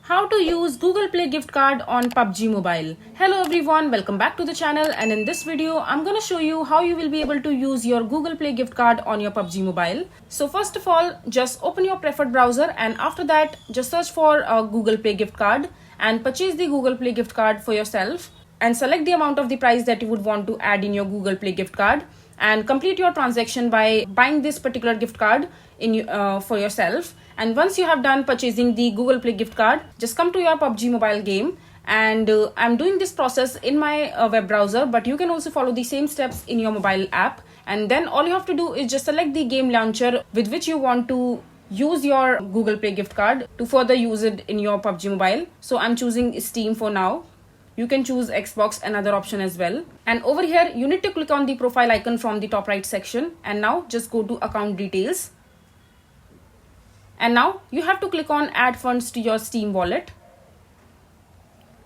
How to use Google Play gift card on PUBG Mobile. Hello everyone, welcome back to the channel, and in this video I'm going to show you how you will be able to use your Google Play gift card on your PUBG Mobile. So first of all, just open your preferred browser, and after that just search for a Google Play gift card and purchase the Google Play gift card for yourself, and select the amount of the price that you would want to add in your Google Play gift card, and complete your transaction by buying this particular gift card for yourself. And once you have done purchasing the Google Play gift card, just come to your PUBG Mobile game, and I'm doing this process in my web browser, but you can also follow the same steps in your mobile app. And then all you have to do is just select the game launcher with which you want to use your Google Play gift card to further use it in your PUBG Mobile. So I'm choosing Steam for now. You can choose Xbox, another option as well. And over here you need to click on the profile icon from the top right section, and now just go to account details. And now you have to click on add funds to your Steam wallet.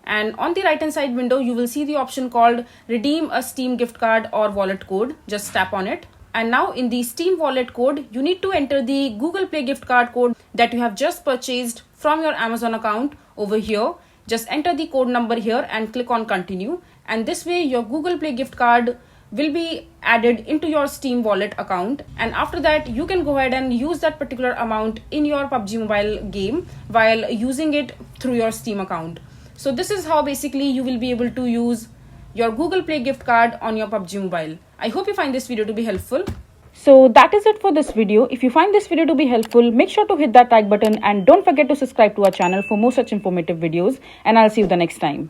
And on the right hand side window you will see the option called redeem a Steam gift card or wallet code. Just tap on it. And now in the Steam wallet code, you need to enter the Google Play gift card code that you have just purchased from your Amazon account over here. Just enter the code number here and click on continue. And this way your Google Play gift card will be added into your Steam wallet account, and after that you can go ahead and use that particular amount in your PUBG Mobile game while using it through your Steam account. So this is how basically you will be able to use your Google Play gift card on your PUBG Mobile. I hope you find this video to be helpful. So that is it for this video. If you find this video to be helpful, make sure to hit that like button and don't forget to subscribe to our channel for more such informative videos, and I'll see you the next time.